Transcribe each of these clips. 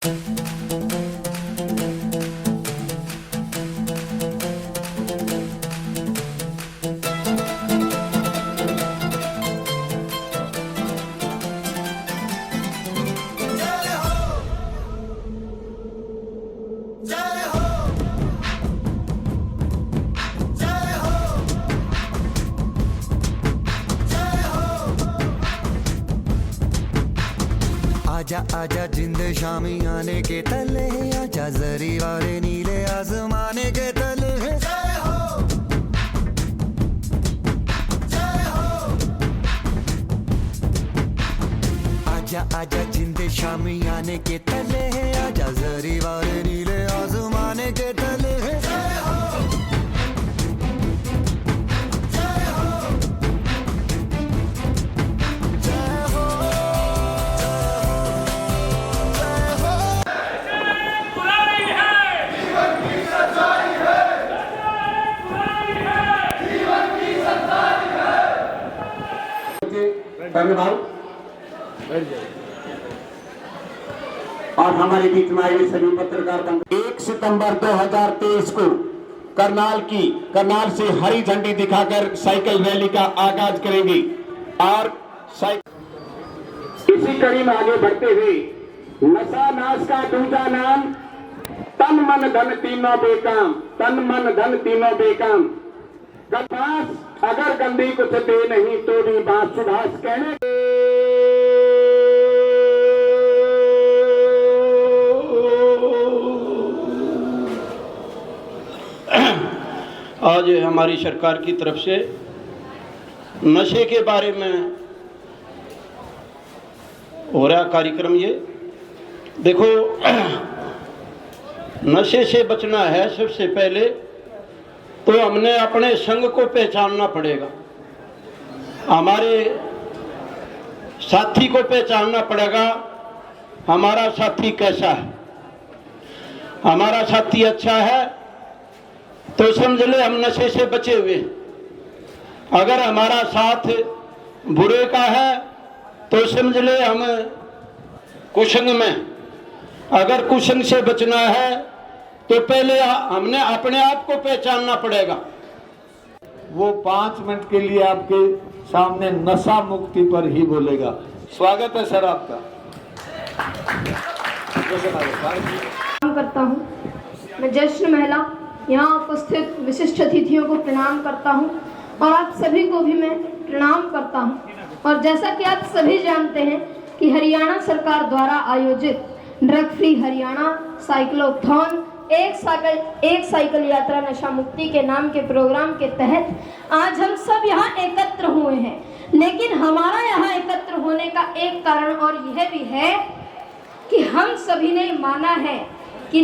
आजा आजा जिंद शामी आने के तले, आजा जरी वाले नीले आसमाने के तले। जय हो जय हो। आजा आजा जिंद शामी आने के तले, आजा जरी वाले नीले आसमाने के तले। जय हो जय हो जय हो। और हमारे बीच में आए सभी पत्रकार 1 सितंबर 2023 को करनाल से हरी झंडी दिखाकर साइकिल रैली का आगाज करेंगे। और इसी कड़ी में आगे बढ़ते हुए नशा नाश का दूजा नाम तन मन धन तीनों बेकाम, तन मन धन तीनों बेकाम। गलबास अगर गंदी कुछ दे नहीं तो भी बात सुभाष कहने। आज हमारी सरकार की तरफ से नशे के बारे में हो रहा कार्यक्रम। ये देखो, नशे से बचना है सबसे पहले तो हमने अपने संग को पहचानना पड़ेगा, हमारे साथी को पहचानना पड़ेगा। हमारा साथी कैसा है? हमारा साथी अच्छा है तो समझ ले हम नशे से बचे हुए। अगर हमारा साथ बुरे का है तो समझ ले हम कुसंग में। अगर कुसंग से बचना है तो पहले हमने अपने आप को पहचानना पड़ेगा। वो 5 मिनट के लिए आपके सामने नशा मुक्ति पर ही बोलेगा। स्वागत है सर आपका। करता हूँ मैं जश्न महिला यहाँ उपस्थित विशिष्ट अतिथियों को प्रणाम करता हूँ और आप सभी को भी मैं प्रणाम करता हूँ। और जैसा कि आप सभी जानते हैं कि हरियाणा सरकार द्वारा आयोजित ड्रग फ्री हरियाणा साइक्लोथॉन एक साइकिल यात्रा नशा मुक्ति के नाम के प्रोग्राम के तहत आज हम सब यहाँ एकत्र हुए हैं। लेकिन हमारा यहाँ एकत्र होने का एक कारण और यह भी है कि हम सभी ने माना है कि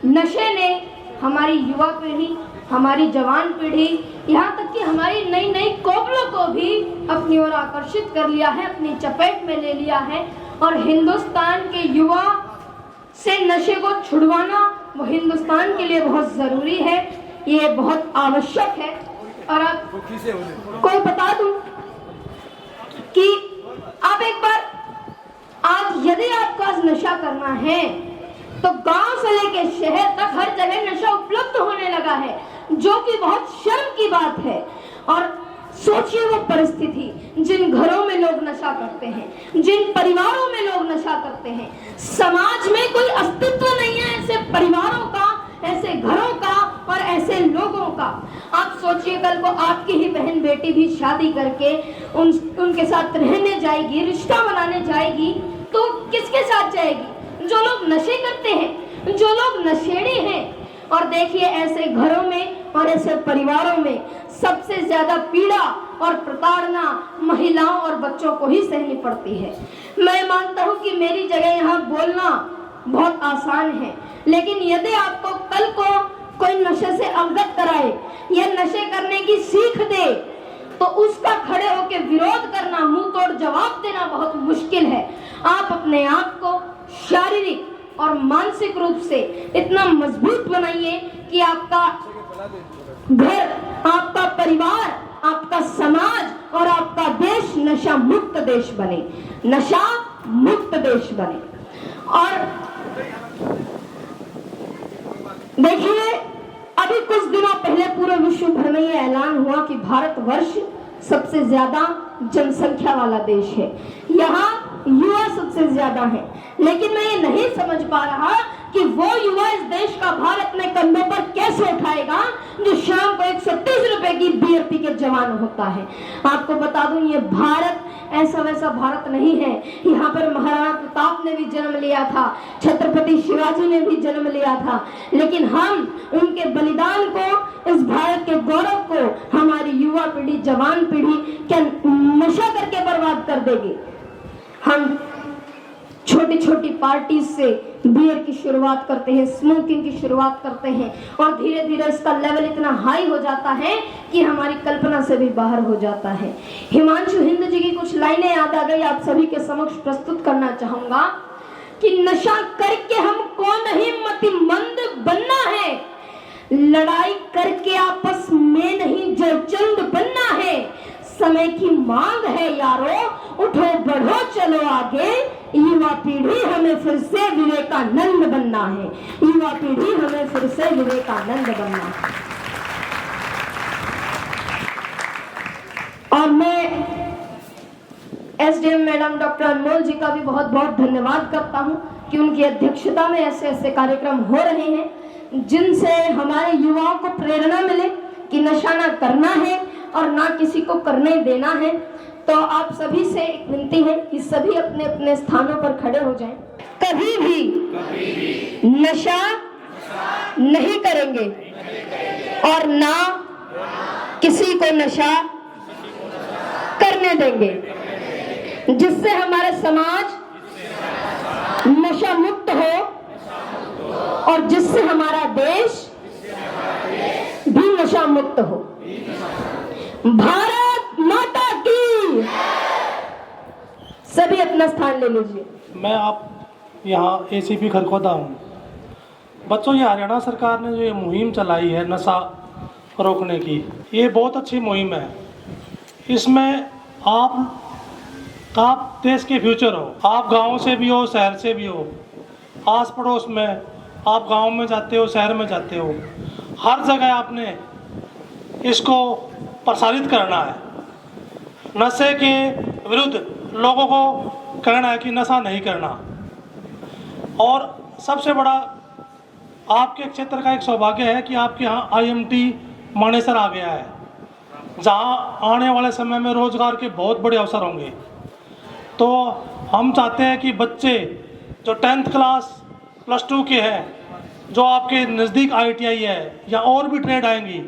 नशे ने हमारी युवा पीढ़ी, हमारी जवान पीढ़ी, यहाँ तक कि हमारी नई नई कौपलों को भी अपनी ओर आकर्षित कर लिया है, अपनी चपेट में ले लिया है। और हिंदुस्तान के युवा से नशे को छुड़वाना वो हिंदुस्तान के लिए बहुत जरूरी है, ये बहुत आवश्यक है। और अब कोई बता दूं कि आप एक बार आज यदि आपको आज नशा करना है तो गांव से लेकर शहर तक हर जगह नशा उपलब्ध होने लगा है, जो कि बहुत शर्म की बात है। और सोचिए वो परिस्थिति जिन घरों में लोग नशा करते हैं, जिन परिवारों में लोग नशा करते हैं, समाज में कोई अस्तित्व नहीं है ऐसे परिवारों का, ऐसे घरों का और ऐसे लोगों का। आप सोचिए कल को आपकी ही बहन बेटी भी शादी करके उनके साथ रहने जाएगी, रिश्ता बनाने जाएगी, तो किसके साथ जाएगी? जो लोग नशे करते हैं, जो लोग नशेड़ी हैं। और देखिए ऐसे घरों में और ऐसे परिवारों में सबसे ज्यादा पीड़ा और प्रताड़ना महिलाओं और बच्चों को ही सहनी पड़ती है। मैं मानता हूँ कि मेरी जगह यहाँ बोलना बहुत आसान है, लेकिन यदि आपको कल को कोई नशे से अवगत कराए या नशे करने की सीख दे तो उसका खड़े होकर विरोध करना, मुंह तोड़ जवाब देना बहुत मुश्किल है। आप अपने आप को शारीरिक और मानसिक रूप से इतना मजबूत बनाइए कि आपका घर, आपका परिवार, आपका समाज और आपका देश नशा मुक्त देश बने, नशा मुक्त देश बने। और देखिए, अभी कुछ दिनों पहले पूरे विश्व भर में ये ऐलान हुआ कि भारतवर्ष सबसे ज्यादा जनसंख्या वाला देश है, यहाँ युवा सबसे ज्यादा है। लेकिन मैं ये नहीं समझ पा रहा कि वो युवा इस देश का भार अपने कंधों पर कैसे उठाएगा जो शाम को 130 रुपए की बियर पी के जवान होता है। आपको बता दूं, ये भारत ऐसा वैसा भारत नहीं है। यहाँ पर महाराणा प्रताप ने भी जन्म लिया था, छत्रपति शिवाजी ने भी जन्म लिया था, लेकिन हम उनके बलिदान को, इस भारत के गौरव को हमारी युवा पीढ़ी, जवान पीढ़ी क्या नशा करके बर्बाद कर देगी। हम छोटी छोटी पार्टी से बियर की शुरुआत करते हैं, स्मोकिंग की शुरुआत करते हैं, और धीरे धीरे इसका लेवल इतना हाई हो जाता है कि हमारी कल्पना से भी बाहर हो जाता है। हिमांशु हिंद जी की कुछ लाइनें याद आ गई, आप सभी के समक्ष प्रस्तुत करना चाहूंगा कि नशा करके हमको नहीं मतिमंद बनना है, लड़ाई करके आपस में नहीं जयचंद बनना है। समय की मांग है यारो, उठो बढ़ो चलो आगे, युवा पीढ़ी हमें फिर से विवेकानंद बनना है, युवा पीढ़ी हमें फिर से विवेकानंद बनना है। और मैं एसडीएम मैडम डॉक्टर अनमोल जी का भी बहुत बहुत धन्यवाद करता हूं कि उनकी अध्यक्षता में ऐसे ऐसे कार्यक्रम हो रहे हैं जिनसे हमारे युवाओं को प्रेरणा मिले कि नशा ना करना है और ना किसी को करने देना है। तो आप सभी से एक विनती है कि सभी अपने अपने स्थानों पर खड़े हो जाएं। कभी भी नशा नहीं करेंगे और ना किसी को नशा करने देंगे, जिससे हमारा समाज नशा मुक्त हो और जिससे हमारा देश भी नशा मुक्त हो। भारत माता की। सभी अपना स्थान ले लीजिए। मैं आप यहाँ एसीपी खरखोदा हूँ। बच्चों, ये हरियाणा सरकार ने जो ये मुहिम चलाई है नशा रोकने की, ये बहुत अच्छी मुहिम है। इसमें आप देश के फ्यूचर हो, आप गाँव से भी हो, शहर से भी हो, आस पड़ोस में, आप गांव में जाते हो, शहर में जाते हो, हर जगह आपने इसको प्रसारित करना है। नशे के विरुद्ध लोगों को कहना है कि नशा नहीं करना। और सबसे बड़ा आपके क्षेत्र का एक सौभाग्य है कि आपके यहाँ IMT मानेसर आ गया है, जहाँ आने वाले समय में रोजगार के बहुत बड़े अवसर होंगे। तो हम चाहते हैं कि बच्चे जो 10th क्लास +2 के हैं, जो आपके नज़दीक ITI है या और भी ट्रेड आएंगी,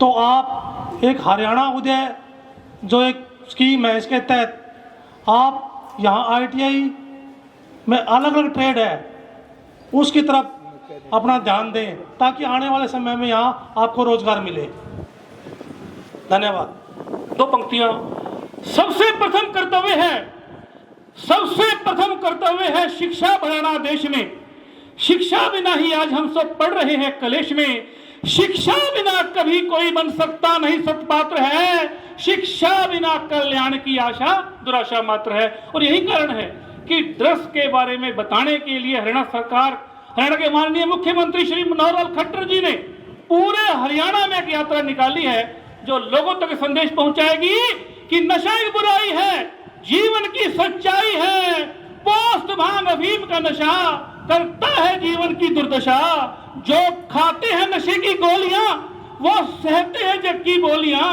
तो आप एक हरियाणा उदय जो एक स्कीम है, इसके तहत आप यहाँ ITI में अलग अलग ट्रेड है उसकी तरफ अपना ध्यान दें, ताकि आने वाले समय में यहाँ आपको रोजगार मिले। धन्यवाद। 2 पंक्तियां। सबसे प्रथम कर्तव्य है शिक्षा बढ़ाना देश में। शिक्षा बिना ही आज हम सब पढ़ रहे हैं कलेश में। शिक्षा बिना कभी कोई बन सकता नहीं सत्पात्र है। शिक्षा बिना कल्याण की आशा दुराशा मात्र है। और यही कारण है कि ड्रग्स के बारे में बताने के लिए हरियाणा के माननीय मुख्यमंत्री श्री मनोहर लाल खट्टर जी ने पूरे हरियाणा में एक यात्रा निकाली है, जो लोगों तक संदेश पहुंचाएगी कि नशा एक बुराई है, जीवन की सच्चाई है। पोस्त भांग अफीम का नशा करता है जीवन की दुर्दशा। जो खाते हैं नशे की गोलियां, वो सहते हैं जग की बोलियां।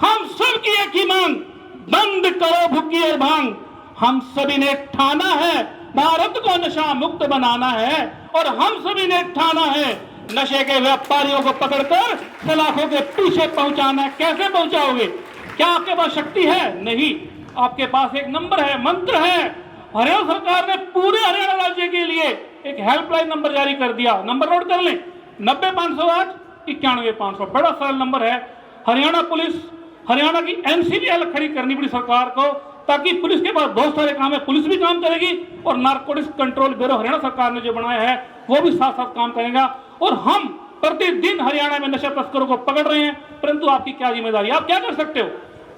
हम सब की एक ही मांग, बंद करो भुक्की और भांग। हम सभी ने ठाना है भारत को नशा मुक्त बनाना है, और हम सभी ने ठाना है नशे के व्यापारियों को पकड़कर सलाखों के पीछे पहुंचाना। कैसे पहुंचाओगे? क्या आपके पास शक्ति है? नहीं। आपके पास एक नंबर है, मंत्र है। हरियाणा सरकार ने पूरे हरियाणा राज्य के लिए एक हेल्पलाइन नंबर जारी कर दिया। नंबर नोट कर लें, 90-508 91-500। बड़ा सरल नंबर है। हरियाणा पुलिस, हरियाणा की एनसीबी अलग खड़ी करनी पड़ी सरकार को, ताकि पुलिस के पास बहुत सारे काम है, पुलिस भी काम करेगी और नारकोटिक्स कंट्रोल ब्यूरो हरियाणा सरकार ने जो बनाया है वो भी साथ साथ काम करेगा। और हम प्रतिदिन हरियाणा में नशा तस्करों को पकड़ रहे हैं, परंतु आपकी क्या जिम्मेदारी? आप क्या कर सकते हो?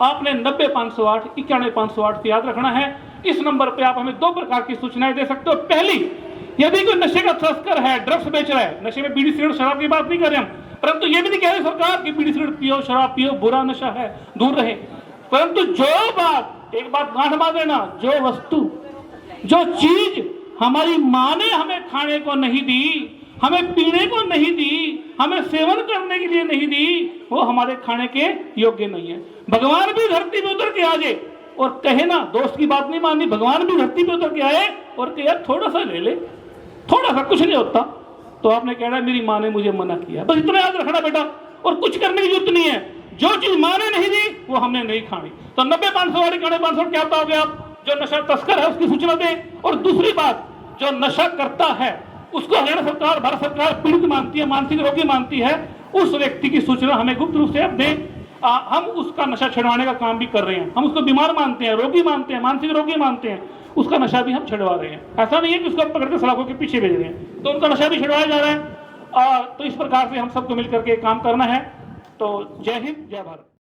आपने 90-508 91-508 याद रखना है। इस नंबर पे आप हमें 2 प्रकार की सूचनाएं दे सकते हो। पहली, यदि कोई नशे का तस्कर है, ड्रग्स बेच रहा है, नशे में बीड़ी सिगरेट शराब की बात नहीं कर रहे हम, परंतु ये भी नहीं कह रहे सरकार कि बीड़ी सिगरेट पियो, शराब पियो, बुरा नशा है, दूर रहे। परंतु जो बात, एक बात गांठ बांध देना, जो वस्तु, जो चीज हमारी माँ ने हमें खाने को नहीं दी, हमें पीने को नहीं दी, हमें सेवन करने के लिए नहीं दी, वो हमारे खाने के योग्य नहीं है। भगवान भी धरती पे उतर के आ जाए और कहे ना, दोस्त की बात नहीं माननी, भगवान भी धरती पे उतर के आए और कहे यार थोड़ा सा ले ले, थोड़ा सा, कुछ नहीं होता, तो आपने कह रहा है मेरी माँ ने मुझे मना किया। बस इतना याद रखना बेटा, और कुछ करने की जरूरत नहीं है। जो चीज माँ ने नहीं दी वो हमने नहीं खानी। तो 90-500 वाली 500 क्या बताओगे आप? जो नशा तस्कर है उसकी सूचना दें। और दूसरी बात, जो नशा करता है उसको हरियाणा सरकार, भारत सरकार पीड़ित मानती है, मानसिक रोगी मानती है, उस व्यक्ति की सूचना हमें गुप्त रूप से आप दें। हम उसका नशा छिड़वाने का काम भी कर रहे हैं। हम उसको बीमार मानते हैं, रोगी मानते हैं, मानसिक रोगी मानते हैं, उसका नशा भी हम छिड़वा रहे हैं। ऐसा नहीं है कि उसको पकड़ के सलाखों के पीछे भेज रहे हैं, तो उनका नशा भी छिड़वाया जा रहा है। तो इस प्रकार से हम सबको मिलकर के काम करना है। तो जय हिंद, जय भारत।